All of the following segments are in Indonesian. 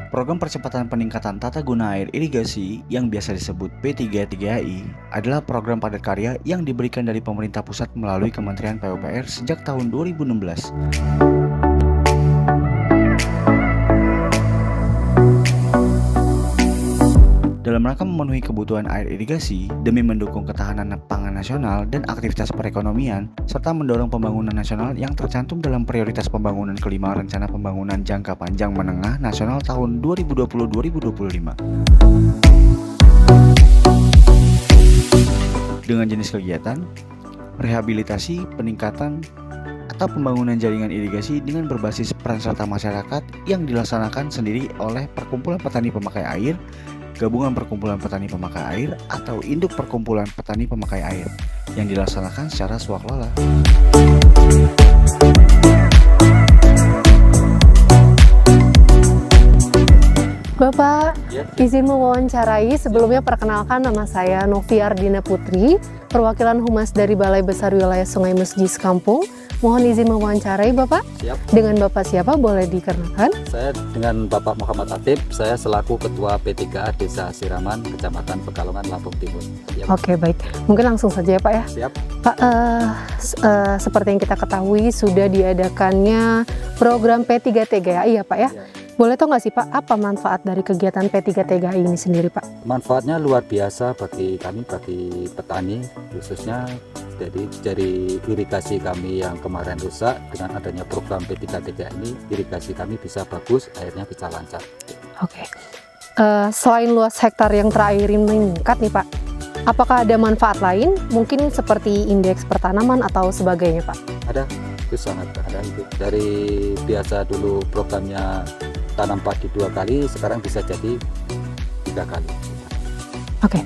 Program Percepatan Peningkatan Tata Guna Air Irigasi yang biasa disebut P3TGAI adalah program padat karya yang diberikan dari pemerintah pusat melalui Kementerian PUPR sejak tahun 2016. Dalam rangka memenuhi kebutuhan air irigasi demi mendukung ketahanan pangan nasional dan aktivitas perekonomian, serta mendorong pembangunan nasional yang tercantum dalam prioritas pembangunan kelima Rencana Pembangunan Jangka Panjang Menengah Nasional tahun 2020-2025. Dengan jenis kegiatan, rehabilitasi, peningkatan, atau pembangunan jaringan irigasi dengan berbasis peran serta masyarakat yang dilaksanakan sendiri oleh Perkumpulan Petani Pemakai Air, Gabungan Perkumpulan Petani Pemakai Air, atau Induk Perkumpulan Petani Pemakai Air yang dilaksanakan secara swakelola. Bapak, izin mewawancarai. Sebelumnya perkenalkan, nama saya Novi Ardina Putri, perwakilan Humas dari Balai Besar Wilayah Sungai Mesjis Kampung. Mohon izin mewawancarai Bapak. Siap. Dengan Bapak siapa, boleh dikenalkan? Saya dengan Bapak Muhammad Atib, saya selaku Ketua P3A Desa Siraman, Kecamatan Pekalongan, Lampung Timur. Siap. Oke, baik. Mungkin langsung saja ya Pak ya. Siap. Pak, seperti yang kita ketahui sudah diadakannya program P3TGAI ya Pak ya. Ya. Boleh tahu nggak sih Pak, apa manfaat dari kegiatan P3TGAI ini sendiri Pak? Manfaatnya luar biasa bagi kami, bagi petani khususnya. Jadi dari irigasi kami yang kemarin rusak, dengan adanya program P3TGA ini, irigasi kami bisa bagus, airnya bisa lancar. Oke. Selain luas hektar yang terairi meningkat nih Pak, apakah ada manfaat lain? Mungkin seperti indeks pertanaman atau sebagainya Pak? Ada, itu sangat ada itu. Dari biasa dulu programnya tanam padi 2 kali, sekarang bisa jadi 3 kali. Oke.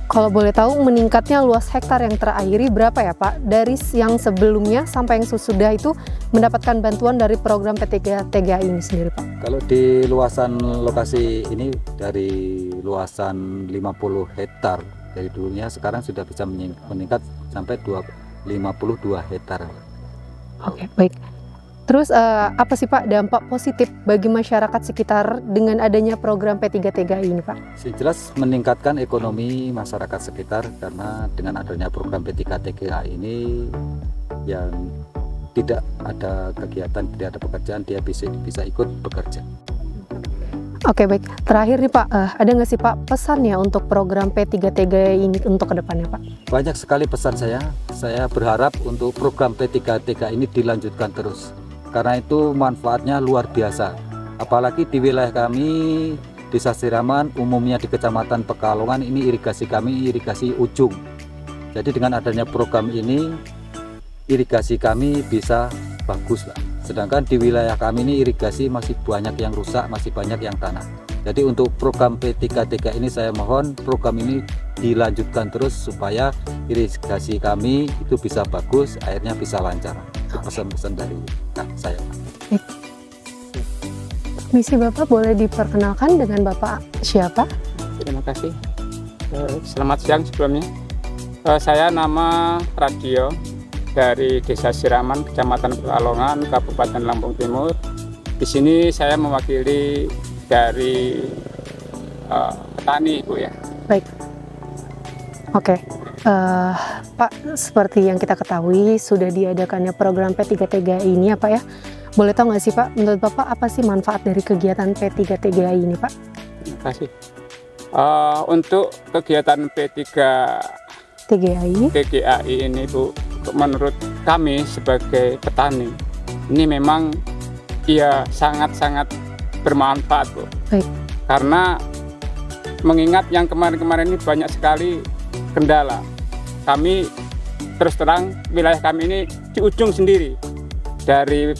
Kalau boleh tahu, meningkatnya luas hektar yang terairi berapa ya Pak? Dari yang sebelumnya sampai yang sesudah itu mendapatkan bantuan dari program P3TGAI ini sendiri Pak? Kalau di luasan lokasi ini dari luasan 50 hektar dari dulunya, sekarang sudah bisa meningkat sampai 52 hektar. Oke, baik. Terus apa sih Pak dampak positif bagi masyarakat sekitar dengan adanya program P3TGAI ini Pak? Jelas meningkatkan ekonomi masyarakat sekitar, karena dengan adanya program P3TGA ini yang tidak ada kegiatan, tidak ada pekerjaan, dia bisa ikut bekerja. Oke, baik. Terakhir nih Pak, ada nggak sih Pak pesannya untuk program P3TGAI ini untuk kedepannya Pak? Banyak sekali pesan saya berharap untuk program P3TGA ini dilanjutkan terus. Karena itu manfaatnya luar biasa. Apalagi di wilayah kami, Desa Siraman, umumnya di Kecamatan Pekalongan, ini irigasi kami irigasi ujung. Jadi dengan adanya program ini, irigasi kami bisa bagus lah. Sedangkan di wilayah kami ini irigasi masih banyak yang rusak, masih banyak yang tanah. Jadi untuk program P3TGA ini saya mohon program ini dilanjutkan terus supaya irigasi kami itu bisa bagus, airnya bisa lancar. Itu pesan-pesan dari saya. Misi Bapak boleh diperkenalkan dengan Bapak siapa? Terima kasih. Selamat siang sebelumnya. Saya nama Radio dari Desa Siraman, Kecamatan Pekalongan, Kabupaten Lampung Timur. Di sini saya mewakili dari petani, Bu ya. Baik. Oke. Pak, seperti yang kita ketahui sudah diadakannya program P3TGAI ini ya Pak ya. Boleh tahu nggak sih Pak, menurut Bapak apa sih manfaat dari kegiatan P3TGAI ini Pak? Terima kasih. Untuk kegiatan P3TGAI ini Bu, menurut kami sebagai petani, ini memang sangat-sangat bermanfaat Bu. Baik. Karena mengingat yang kemarin-kemarin ini banyak sekali kendala. Kami terus terang wilayah kami ini di ujung sendiri dari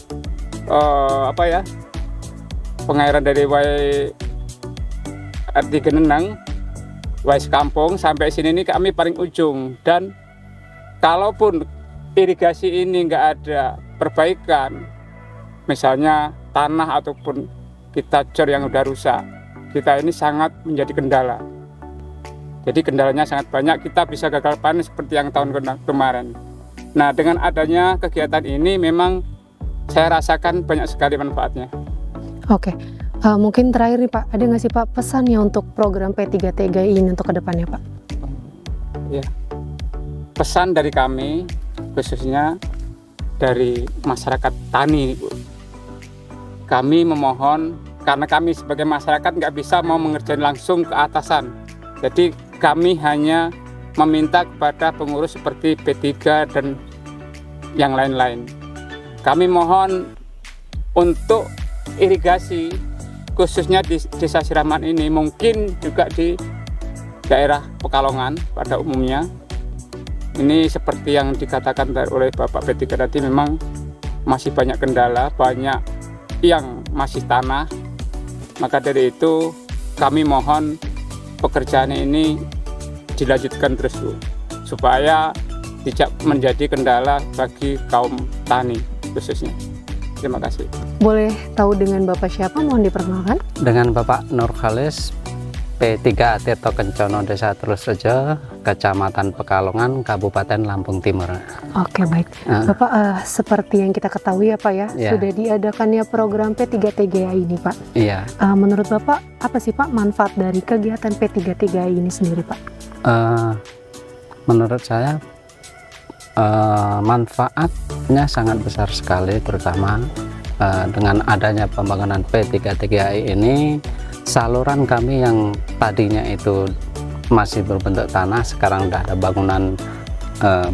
pengairan dari RT Genenang, Wais Kampung sampai sini ini kami paling ujung, dan kalaupun irigasi ini nggak ada perbaikan, misalnya tanah ataupun kita jor yang udah rusak, kita ini sangat menjadi kendala. Jadi kendalanya sangat banyak, kita bisa gagal panen seperti yang tahun kemarin. Nah, dengan adanya kegiatan ini memang saya rasakan banyak sekali manfaatnya. Oke, Mungkin terakhir nih Pak, ada nggak sih Pak pesannya untuk program P3TG ini untuk kedepannya Pak? Ya, pesan dari kami khususnya dari masyarakat tani, Bu. Kami memohon, karena kami sebagai masyarakat nggak bisa mau mengerjain langsung ke atasan. Jadi kami hanya meminta kepada pengurus seperti P3 dan yang lain-lain. Kami mohon untuk irigasi, khususnya di Desa Siraman ini, mungkin juga di daerah Pekalongan pada umumnya. Ini seperti yang dikatakan oleh Bapak P3 tadi, memang masih banyak kendala, banyak yang masih tanah. Maka dari itu kami mohon pekerjaan ini dilanjutkan terus, Bu, supaya tidak menjadi kendala bagi kaum tani khususnya. Terima kasih. Boleh tahu dengan Bapak siapa? Mohon diperkenalkan. Dengan Bapak Nurkhalis, P3 Tirto Kencono, Desa Terusrejo, Kecamatan Pekalongan, Kabupaten Lampung Timur. Oke, baik. Bapak, seperti yang kita ketahui ya Pak ya, Ya. sudah diadakannya program P3TGA ini Pak. Iya, Menurut Bapak, apa sih Pak manfaat dari kegiatan P3TGA ini sendiri Pak? menurut saya manfaatnya sangat besar sekali, terutama dengan adanya pembangunan P3TGI ini, saluran kami yang tadinya itu masih berbentuk tanah, sekarang sudah ada bangunan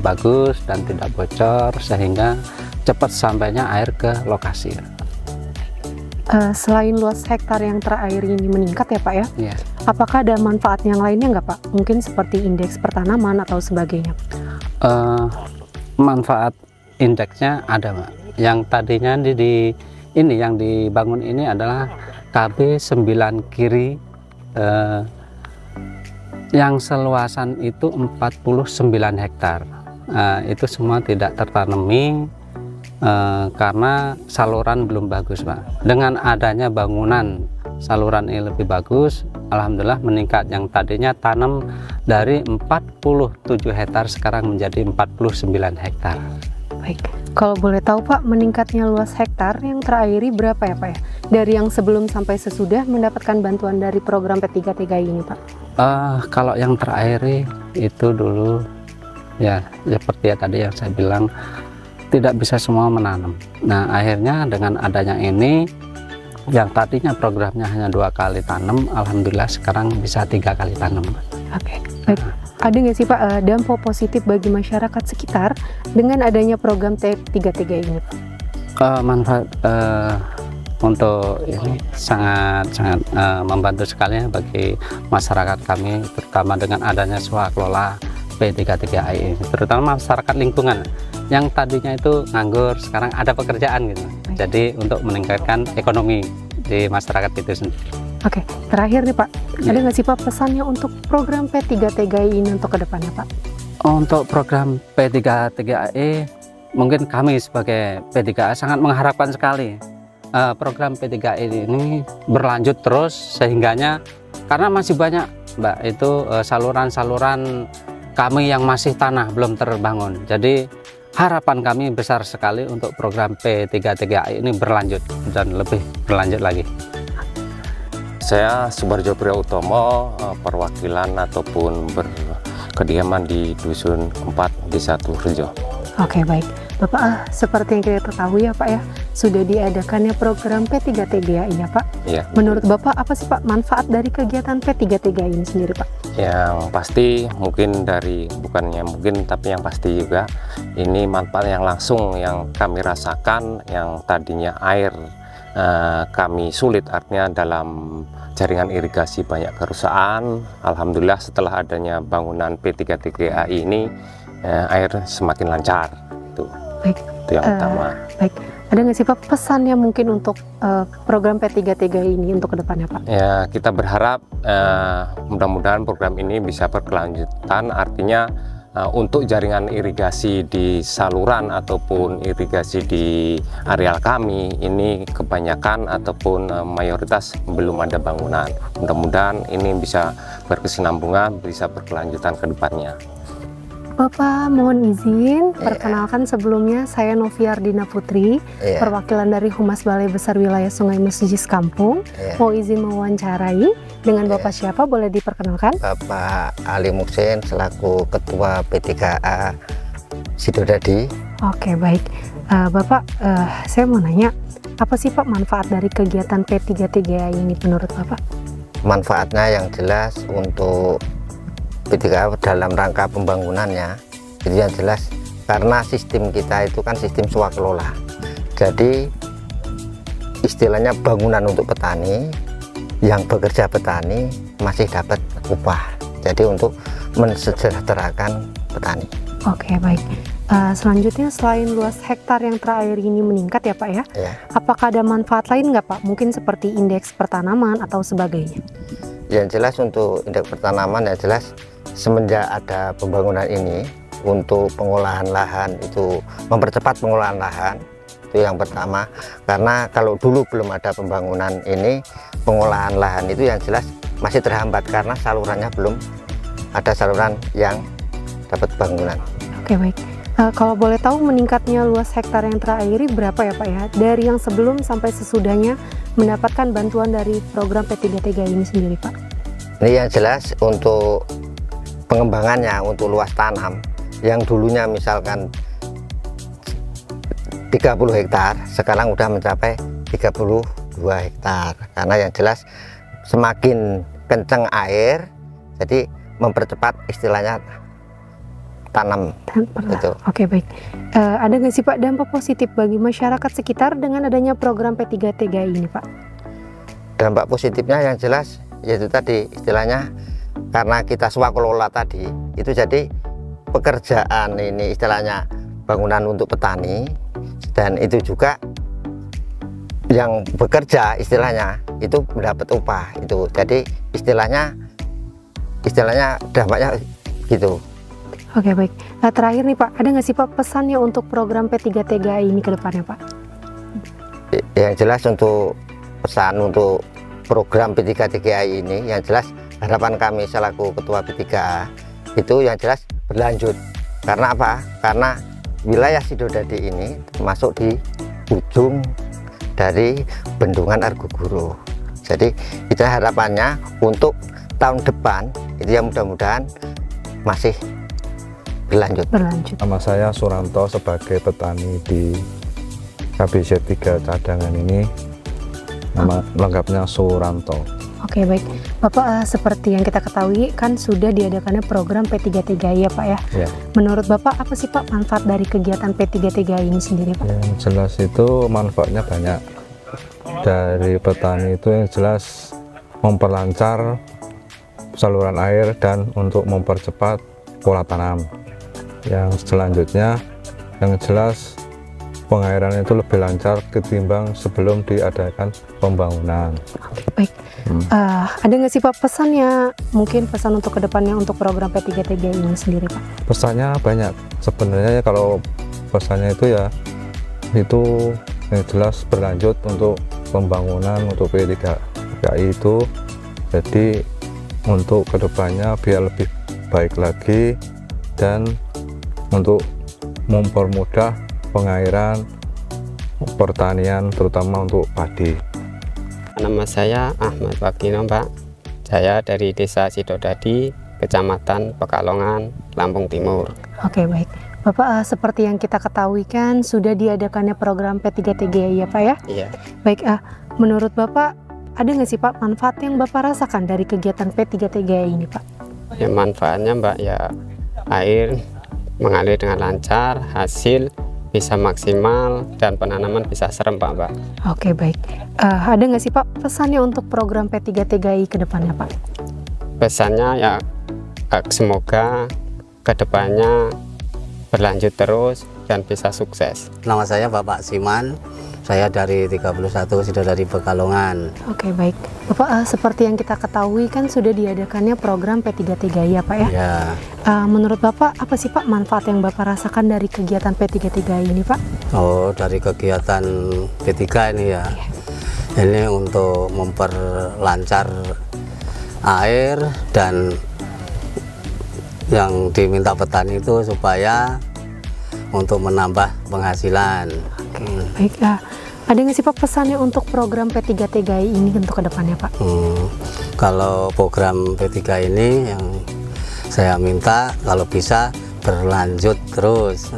bagus dan tidak bocor, sehingga cepat sampainya air ke lokasi. Selain luas hektar yang terairi ini meningkat ya Pak ya, Ya. apakah ada manfaat yang lainnya nggak Pak? Mungkin seperti indeks pertanaman atau sebagainya. Manfaat indeksnya ada, Pak. Yang tadinya ini yang dibangun ini adalah KB 9 kiri, yang seluasan itu 49 hektar. Itu semua tidak tertanami karena saluran belum bagus, Pak. Dengan adanya bangunan saluran ini lebih bagus, alhamdulillah meningkat. Yang tadinya tanam dari 47 hektar sekarang menjadi 49 hektar. Baik, kalau boleh tahu Pak, meningkatnya luas hektar yang terairi berapa ya Pak ya? Dari yang sebelum sampai sesudah mendapatkan bantuan dari program P3TGI ini Pak? Kalau yang terairi itu dulu ya seperti ya tadi yang saya bilang, tidak bisa semua menanam. Nah, akhirnya dengan adanya ini, yang tadinya programnya hanya 2 kali tanam, alhamdulillah sekarang bisa 3 kali tanam. Oke, baik. Ada nggak sih Pak dampak positif bagi masyarakat sekitar dengan adanya program P3TGI ini Pak? Manfaat untuk ini sangat membantu sekali ya bagi masyarakat kami, terutama dengan adanya swakelola P3TGI ini, terutama masyarakat lingkungan yang tadinya itu nganggur, sekarang ada pekerjaan gitu. Jadi untuk meningkatkan ekonomi di masyarakat itu sendiri. Oke, terakhir nih Pak, ada nggak sih Pak pesannya untuk program P3TGI ini untuk kedepannya Pak? Untuk program P3TGI, mungkin kami sebagai P3A sangat mengharapkan sekali program P3I ini berlanjut terus, sehingganya karena masih banyak Mbak itu saluran-saluran kami yang masih tanah belum terbangun. Jadi harapan kami besar sekali untuk program P3TGI ini berlanjut dan lebih berlanjut lagi. Saya Subarjo Priyautomo, perwakilan ataupun berkediaman di Dusun 4 Desa Terusrejo. Oke, baik. Bapak, seperti yang kita ketahui ya Pak ya, sudah diadakannya program P3TGI ya Pak. Ya. Menurut Bapak, apa sih Pak manfaat dari kegiatan P3TGI ini sendiri Pak? Yang pasti mungkin tapi yang pasti juga ini manfaat yang langsung yang kami rasakan, yang tadinya air kami sulit, artinya dalam jaringan irigasi banyak kerusakan. Alhamdulillah setelah adanya bangunan P3TGI ini air semakin lancar. Baik. Itu yang utama. Baik, ada nggak sih Pak pesannya mungkin untuk program P3TGI ini untuk kedepannya Pak? Ya, kita berharap mudah-mudahan program ini bisa berkelanjutan, artinya untuk jaringan irigasi di saluran ataupun irigasi di areal kami ini kebanyakan ataupun mayoritas belum ada bangunan. Mudah-mudahan ini bisa berkesinambungan, bisa berkelanjutan ke depannya. Bapak mohon izin, perkenalkan sebelumnya saya Noviardina Putri, Iya, perwakilan dari Humas Balai Besar Wilayah Sungai Mesijis Kampung. iya. Mau izin mewawancarai dengan Bapak siapa, boleh diperkenalkan? Bapak Ali Muksin selaku Ketua P3A Sidodadi. Oke, baik. Bapak, saya mau nanya, apa sih Pak manfaat dari kegiatan P3TGA ini menurut Bapak? Manfaatnya yang jelas untuk P3A dalam rangka pembangunannya itu yang jelas karena sistem kita itu kan sistem swakelola. Jadi istilahnya bangunan untuk petani, yang bekerja petani masih dapat upah. Jadi untuk mensejahterakan petani. Oke, baik. Selanjutnya selain luas hektar yang terair ini meningkat ya Pak ya, Ya. apakah ada manfaat lain nggak Pak? Mungkin seperti indeks pertanaman atau sebagainya? Yang jelas untuk indeks pertanaman yang jelas semenjak ada pembangunan ini untuk pengolahan lahan itu mempercepat pengolahan lahan itu yang pertama, karena kalau dulu belum ada pembangunan ini pengolahan lahan itu yang jelas masih terhambat karena salurannya belum ada saluran yang dapat bangunan. Oke, baik. Kalau boleh tahu meningkatnya luas hektar yang terairi berapa ya Pak ya? Dari yang sebelum sampai sesudahnya mendapatkan bantuan dari program P3TGA ini sendiri Pak? Ini yang jelas untuk pengembangannya untuk luas tanam yang dulunya misalkan 30 hektar sekarang udah mencapai 32 hektar karena yang jelas semakin kencang air jadi mempercepat istilahnya tanam itu. Oke, baik. Ada nggak sih Pak dampak positif bagi masyarakat sekitar dengan adanya program P3TGA ini Pak? Dampak positifnya yang jelas yaitu tadi istilahnya karena kita swakelola tadi itu jadi pekerjaan ini istilahnya bangunan untuk petani dan itu juga yang bekerja istilahnya itu mendapat upah itu jadi istilahnya dampaknya gitu. Oke, baik. Terakhir nih Pak, ada nggak sih Pak pesannya untuk program P3TGA ini ke depannya Pak? Yang jelas untuk pesan untuk program P3TGA ini yang jelas harapan kami selaku ketua P3A itu yang jelas berlanjut. Karena apa? Karena wilayah Sidodadi ini termasuk di ujung dari bendungan Argogoro. Jadi kita harapannya untuk tahun depan itu yang mudah-mudahan masih berlanjut. Nama saya Suranto sebagai petani di KBZ 3 cadangan ini. Nama lengkapnya Suranto. Oke, baik. Bapak, seperti yang kita ketahui kan sudah diadakannya program P3TGA ya Pak ya? Ya. Menurut Bapak apa sih Pak manfaat dari kegiatan P3TGA ini sendiri Pak? Yang jelas itu manfaatnya banyak. Dari petani itu yang jelas memperlancar saluran air dan untuk mempercepat pola tanam. Yang selanjutnya yang jelas pengairan itu lebih lancar ketimbang sebelum diadakan pembangunan. Baik. Ada nggak sih Pak pesannya, mungkin pesan untuk kedepannya untuk program P3TGA ini sendiri Pak? Pesannya banyak sebenarnya kalau pesannya itu ya itu yang jelas berlanjut untuk pembangunan untuk P3TGI itu jadi untuk kedepannya biar lebih baik lagi dan untuk mempermudah pengairan pertanian terutama untuk padi. Nama saya Ahmad Wakino Pak, saya dari Desa Sidodadi, Kecamatan Pekalongan, Lampung Timur. Oke, baik. Bapak, seperti yang kita ketahui kan sudah diadakannya program P3TGA ya Pak ya? Iya. Baik, menurut Bapak ada nggak sih Pak manfaat yang Bapak rasakan dari kegiatan P3TGA ini Pak? Ya, manfaatnya Mbak ya air mengalir dengan lancar, hasil bisa maksimal dan penanaman bisa serempak Mbak. Oke, baik. Ada nggak sih Pak pesannya untuk program P3TGI ke depannya Pak? Pesannya ya semoga kedepannya berlanjut terus dan bisa sukses. Nama saya Bapak Siman, saya dari 31 Sidodadi Pekalongan. Oke, baik. Bapak, seperti yang kita ketahui kan sudah diadakannya program P3TGI ya Pak ya? Ya, Menurut Bapak apa sih Pak manfaat yang Bapak rasakan dari kegiatan P3TGI ini Pak? oh dari kegiatan P3 ini ya. Ini untuk memperlancar air dan yang diminta petani itu supaya untuk menambah penghasilan. Baik, ada nggak sih Pak pesannya untuk program P3TGI ini untuk kedepannya Pak? Kalau program P3 ini yang saya minta kalau bisa berlanjut terus.